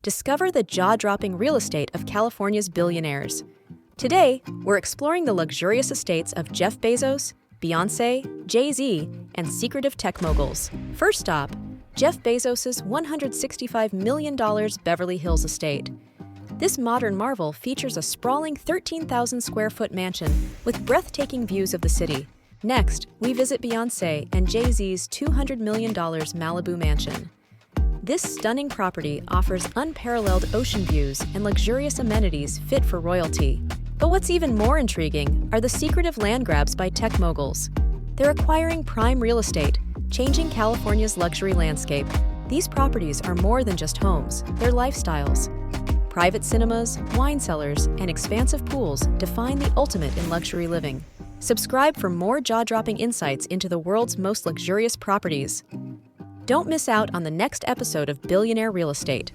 Discover the jaw-dropping real estate of California's billionaires. Today, we're exploring the luxurious estates of Jeff Bezos, Beyoncé, Jay-Z, and secretive tech moguls. First stop, Jeff Bezos' $165 million Beverly Hills estate. This modern marvel features a sprawling 13,000-square-foot mansion with breathtaking views of the city. Next, we visit Beyoncé and Jay-Z's $200 million Malibu mansion. This stunning property offers unparalleled ocean views and luxurious amenities fit for royalty. But what's even more intriguing are the secretive land grabs by tech moguls. They're acquiring prime real estate, changing California's luxury landscape. These properties are more than just homes, they're lifestyles. Private cinemas, wine cellars, and expansive pools define the ultimate in luxury living. Subscribe for more jaw-dropping insights into the world's most luxurious properties. Don't miss out on the next episode of Billionaire Real Estate.